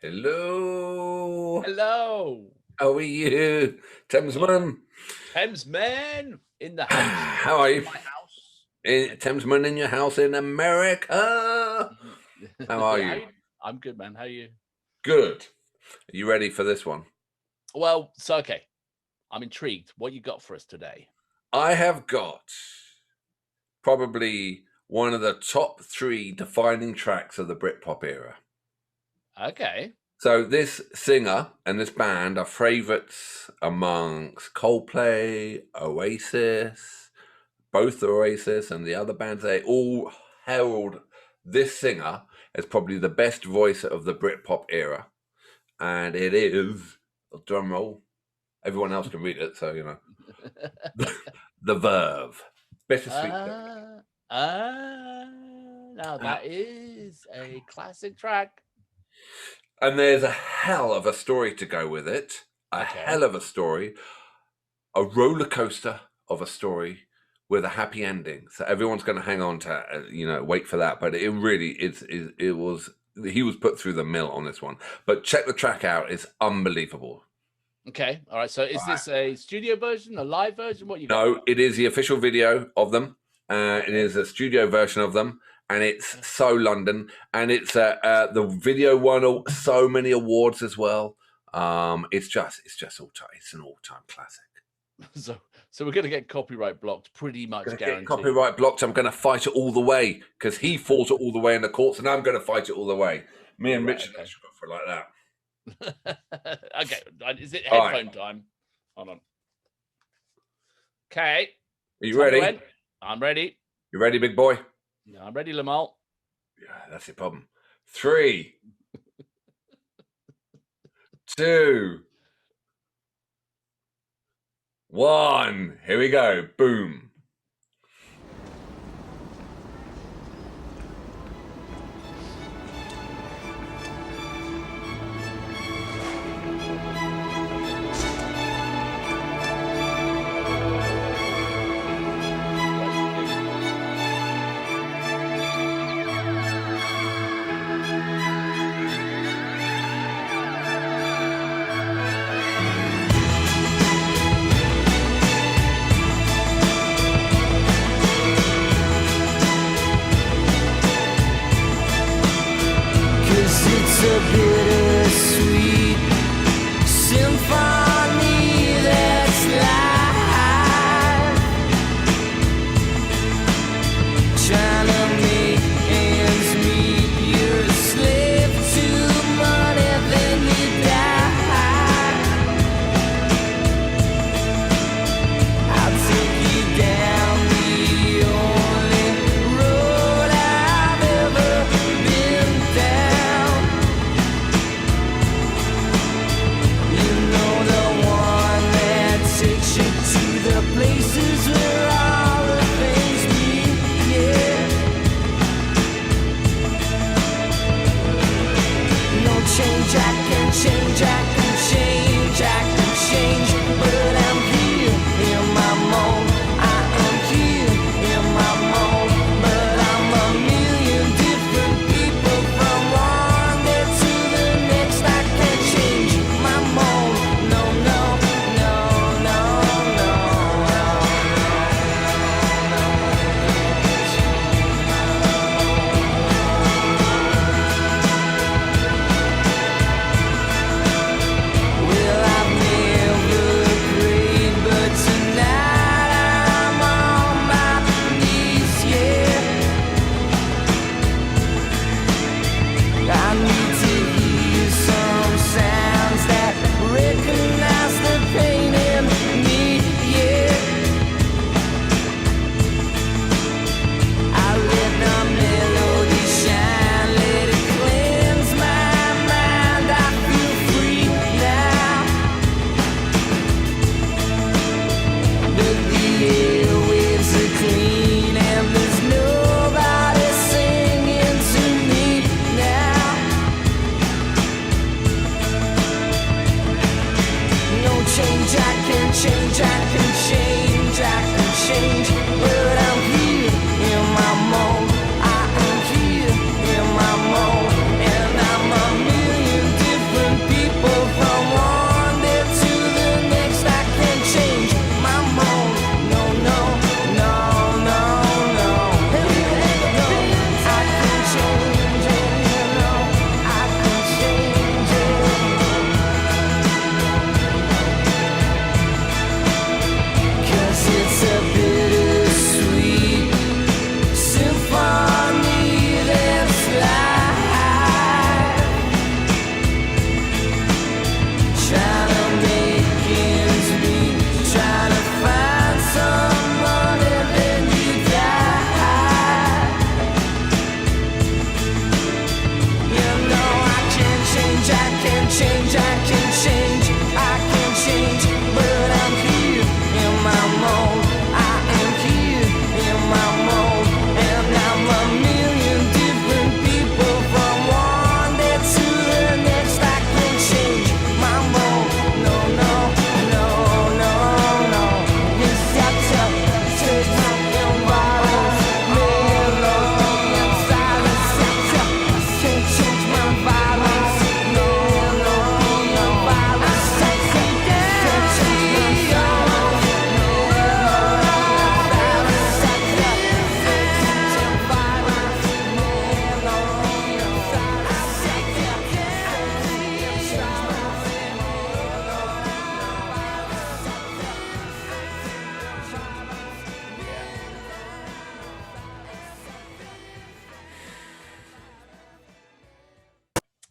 Hello. Hello. How are you, Thamesman? Thamesman in the house. How are you? In my house. Thamesman in your house in America. How are you? I'm good, man. How are you? Good. Are you ready for this one? Well, so okay. I'm intrigued. What you got for us today? I have got probably one of the top 3 defining tracks of the Britpop era. Okay. So this singer and this band are favorites amongst Coldplay, Oasis, both Oasis and the other bands. They all herald this singer as probably the best voice of the Britpop era. And it is, drum roll, everyone else can read it, so, you know, the Verve. Bittersweet Symphony. Now that is a classic track. And there's a hell of a story to go with it. Hell of a story. A roller coaster of a story with a happy ending. So everyone's going to hang on to, wait for that. But it really, he was put through the mill on this one. But check the track out. It's unbelievable. Okay. All right. So is this a studio version, a live version? What you got? No, it is the official video of them. It is a studio version of them. And it's so London, and it's the video won so many awards as well. It's all time. It's an all-time classic. So we're going to get copyright blocked, pretty much guaranteed. Copyright blocked. I'm going to fight it all the way because he fought it all the way in the courts, and I'm going to fight it all the way. Me and Richard Ashcroft for like that. Okay, is it headphone time? Hold on. Okay. Are you ready? I'm ready. You ready, big boy? Yeah, I'm ready, Lamal. Yeah, that's the problem. 3, 2, 1. Here we go. Boom. It's a bittersweet symphony that's live, trying to make ends meet. You're a slave to money, then you die. I'll take you down the only road I've ever been down.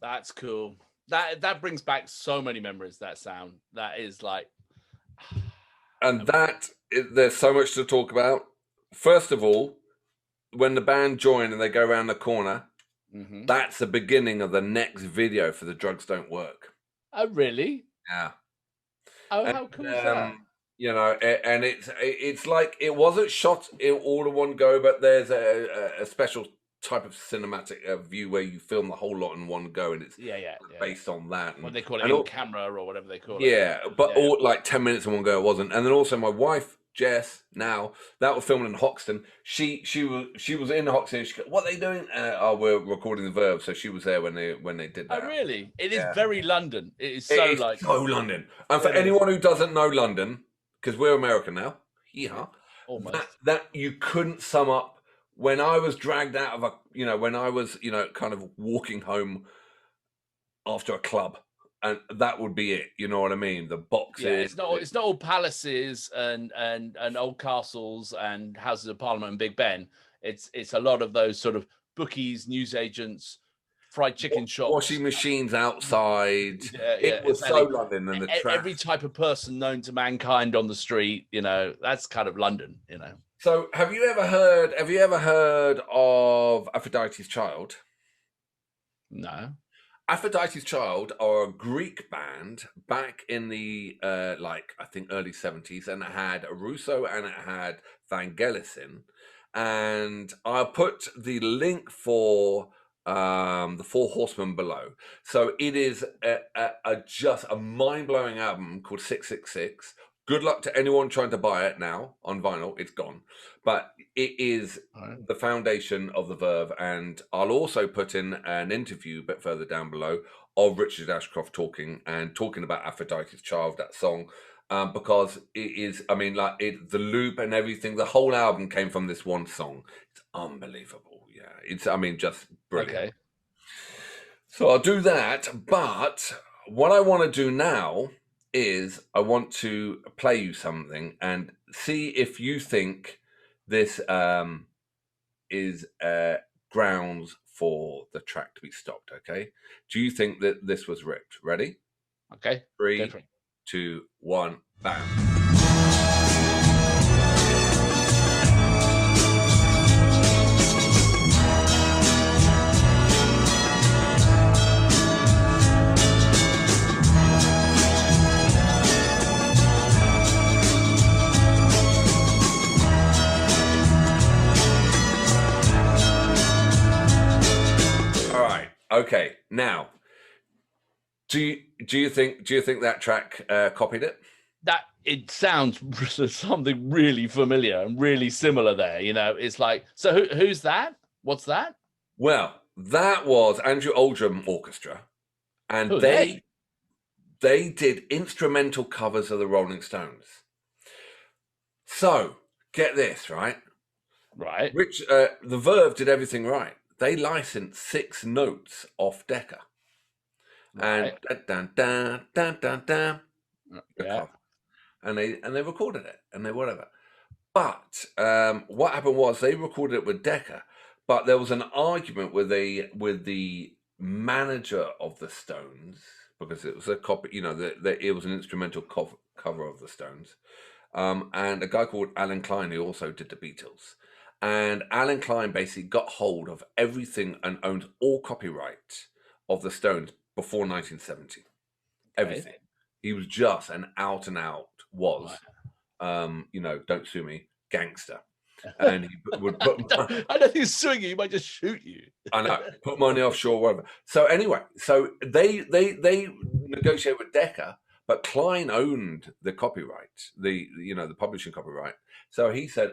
That's cool. That brings back so many memories. That sound. That is like. And there's so much to talk about. First of all, when the band join and they go around the corner, that's the beginning of the next video for The Drugs Don't Work. Oh, really? Yeah. Oh, how cool is that? You know, and it's like it wasn't shot in all in one go, but there's a special type of cinematic view where you film the whole lot in one go, and it's based on that. And, what they call it, in camera or whatever they call it. Yeah, but all like 10 minutes in one go, it wasn't. And then also my wife, Jess, now that was filmed in Hoxton. She was in Hoxton. She goes, "What are they doing?" Oh, we're recording the Verve, so she was there when they did that. Oh, really? It is very London. It is so so London. And for anyone who doesn't know London, because we're American now, that you couldn't sum up. When I was dragged out of when I was kind of walking home after a club. And that would be it. You know what I mean? The boxes. Yeah, it's not all palaces and old castles and Houses of Parliament and Big Ben. It's a lot of those sort of bookies, newsagents, fried chicken shops, washing machines outside. It was so London, and every type of person known to mankind on the street. That's kind of London. So, have you ever heard of Aphrodite's Child? No. Aphrodite's Child are a Greek band back in the I think early 70s, and it had Russo and it had Vangelis in. And I'll put the link for the Four Horsemen below. So it is just a mind-blowing album called 666. Good luck to anyone trying to buy it now on vinyl. It's gone. But it is the foundation of the Verve. And I'll also put in an interview a bit further down below of Richard Ashcroft talking about Aphrodite's Child, that song. Because it is, the loop and everything, the whole album came from this one song. It's unbelievable. Yeah. It's, just brilliant. Okay. So I'll do that. But what I want to do now is I want to play you something and see if you think this is grounds for the track to be stopped, okay? Do you think that this was ripped? Ready? Okay. 3, 2, 1, bam. Okay, now, do you think that track copied it? That it sounds something really familiar and really similar there. It's like, so who's that? What's that? Well, that was Andrew Oldham Orchestra, and they did instrumental covers of the Rolling Stones. So get this, right? Right. The Verve did everything right. They licensed 6 notes off Decca. Right. And and they recorded it and they whatever. But what happened was they recorded it with Decca, but there was an argument with the manager of the Stones, because it was a copy, it was an instrumental cover of the Stones, and a guy called Alan Klien, who also did the Beatles. And Alan Klien basically got hold of everything and owned all copyright of the Stones before 1970. Everything. He was just an out and out don't sue me, gangster. And he would put I don't think he's suing you, he might just shoot you. I know, put money offshore, whatever. So anyway, so they negotiated with Decca, but Klien owned the copyright, the publishing copyright. So he said,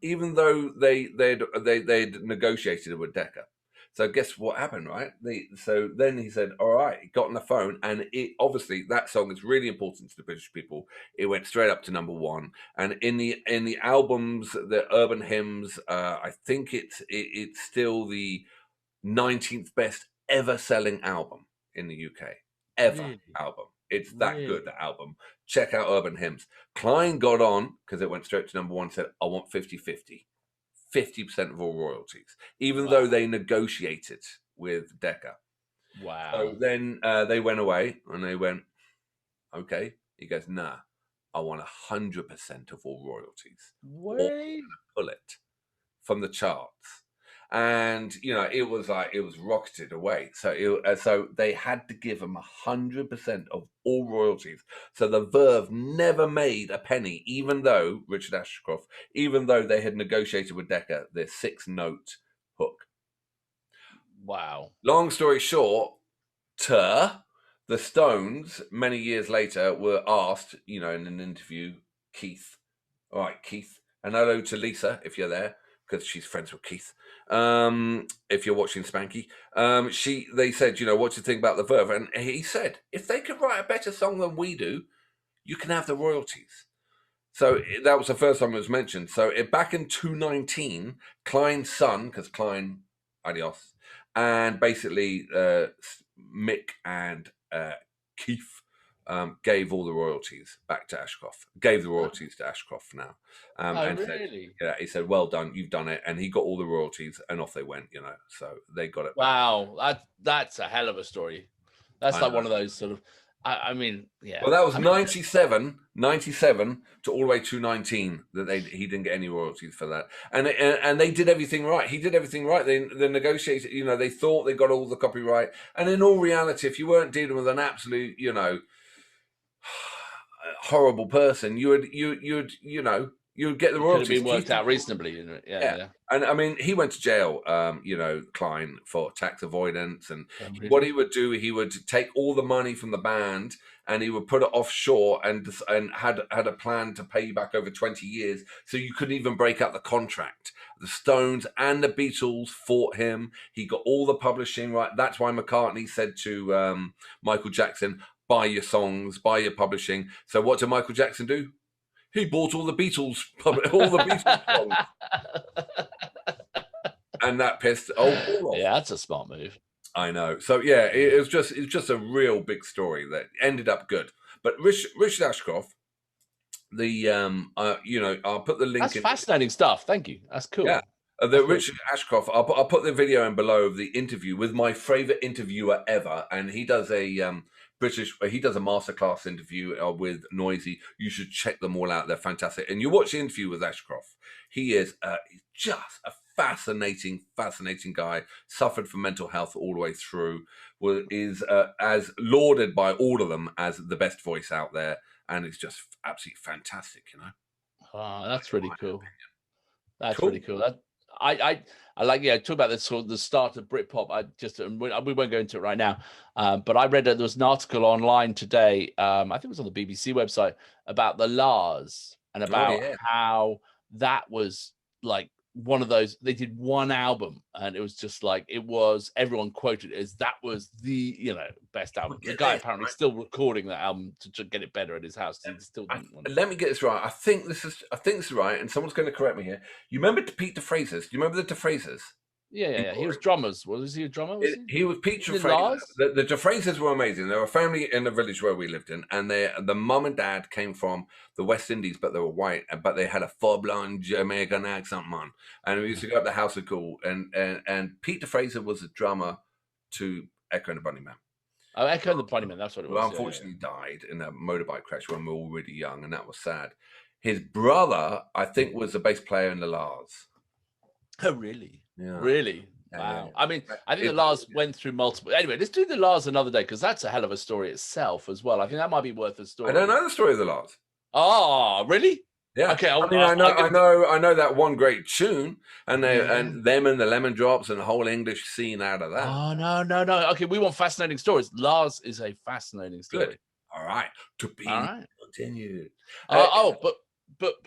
even though they'd negotiated with Decca. So guess what happened, right? So then he said, all right, he got on the phone, and obviously that song is really important to the British people. It went straight up to #1, and in the albums, the urban hymns, I think it's still the 19th best ever selling album in the UK album. It's that good, the album. Check out Urban Hymns. Klien got on, because it went straight to #1, said, I want 50-50. 50% of all royalties, even though they negotiated with Decca. Wow. So then they went away and they went, okay. He goes, nah, I want 100% of all royalties. Or Wait. pull it from the charts. And, you know, it was rocketed away. So they had to give him 100% of all royalties. So the Verve never made a penny, even though Richard Ashcroft, even though they had negotiated with Decca their 6-note hook. Wow. Long story short, the Stones, many years later, were asked, you know, in an interview, Keith, all right, Keith, and hello to Lisa, if you're there, because she's friends with Keith. If you're watching Spanky, they said, you know, what do you think about the Verve? And he said, if they could write a better song than we do, you can have the royalties. So that was the first time it was mentioned. So back in 2019, Klien's son, because Klien, adios, and basically Mick and Keith gave all the royalties back to Ashcroft. Gave the royalties to Ashcroft now. And really? said, he said, well done, you've done it. And he got all the royalties and off they went, you know. So they got it. Wow. That's a hell of a story. That's like one of those sort of, I mean, yeah. Well, that was 97 to all the way to 19 that he didn't get any royalties for that. And they did everything right. He did everything right. They negotiated, you know, they thought they got all the copyright. And in all reality, if you weren't dealing with an absolute, you know, horrible person, you'd get the royalties. Could have been worked out reasonably, you know? Yeah. And I mean, he went to jail, you know, Klien, for tax avoidance. And really? What he would do, he would take all the money from the band and he would put it offshore and had a plan to pay you back over 20 years. So you couldn't even break up the contract. The Stones and the Beatles fought him. He got all the publishing right. That's why McCartney said to Michael Jackson, buy your songs, buy your publishing. So what did Michael Jackson do? He bought all the Beatles songs. And that pissed Paul off. Yeah, that's a smart move. I know. So yeah, it was just a real big story that ended up good. But Richard Ashcroft, you know, I'll put the link. That's fascinating stuff. Thank you. That's cool. Yeah. Richard Ashcroft, I'll put the video in below of the interview with my favorite interviewer ever, and he does a masterclass interview with Noisy. You should check them all out; they're fantastic. And you watch the interview with Ashcroft. He is just a fascinating guy. Suffered from mental health all the way through. Is as lauded by all of them as the best voice out there, and it's just absolutely fantastic. You know. Oh, that's really cool. That's really cool. I like, yeah, talk about the start of Britpop. We won't go into it right now, but I read that there was an article online today, I think it was on the BBC website, about the Lars and about how that was like one of those, they did one album and it was just like, everyone quoted it as that was the, you know, best album. The guy apparently still recording that album to get it better at his house. Let me get this right. I think this is right, and someone's going to correct me here. You remember Pete DeFrazers? Do you remember the DeFrazers? Yeah. He was drummers. Was he a drummer? He was Pete DeFrazers. The DeFrazers were amazing. They were a family in the village where we lived in, and the mum and dad came from the West Indies, but they were white, but they had a full-blown Jamaican accent, man. And we used to go up the house of cool, and Pete DeFrazer was a drummer to Echo and the Bunnymen. Oh, Echo and the Bunnymen, that's what it was. Well, unfortunately, died in a motorbike crash when we were all really young, and that was sad. His brother, I think, was the bass player in the Lars. Oh, really? Yeah. Really? Wow. Yeah. I mean, I think the Lars went through multiple. Anyway, let's do the Lars another day because that's a hell of a story itself as well. I think that might be worth a story. I don't know the story of the Lars. Oh, really? Yeah. Okay. I know that one great tune, and them and the Lemon Drops and the whole English scene out of that. Oh no. Okay, we want fascinating stories. Lars is a fascinating story. Good. All right. To be continued. But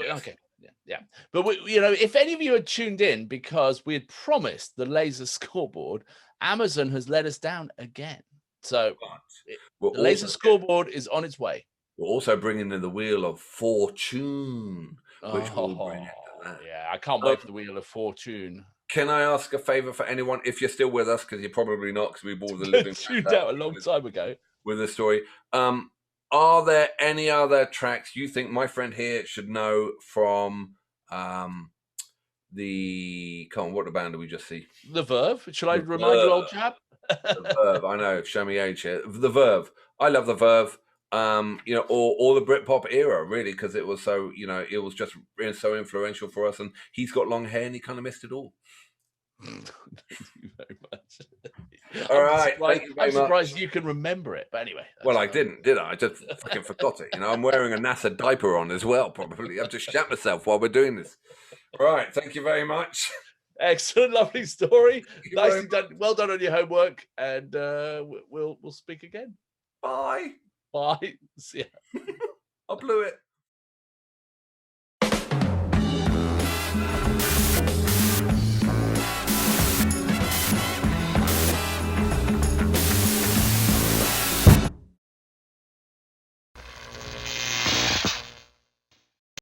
okay. Yeah. But if any of you had tuned in because we had promised the laser scoreboard, Amazon has let us down again. So the laser scoreboard is on its way. We're also bringing in the Wheel of Fortune, which will bring into that. Yeah, I can't wait for the Wheel of Fortune. Can I ask a favor for anyone, if you're still with us, because you're probably not, because we bought the living tuned out a long time ago with the story. Are there any other tracks you think my friend here should know from what band did we just see? The Verve. Shall I remind you, old chap? The Verve, I know. Show me age here. The Verve. I love the Verve. You know, or the Britpop era, really, because it was so, you know, it was just so influential for us. And he's got long hair, and he kind of missed it all. Thank you very much. All right, thank you very I'm surprised much. you can remember it, but anyway. Well, I didn't, did I? I just fucking forgot it. You know, I'm wearing a NASA diaper on as well, probably. I've just shat myself while we're doing this. All right, thank you very much. Excellent, lovely story. Nicely done. Well done on your homework, and we'll speak again. Bye. Bye. See ya. I blew it.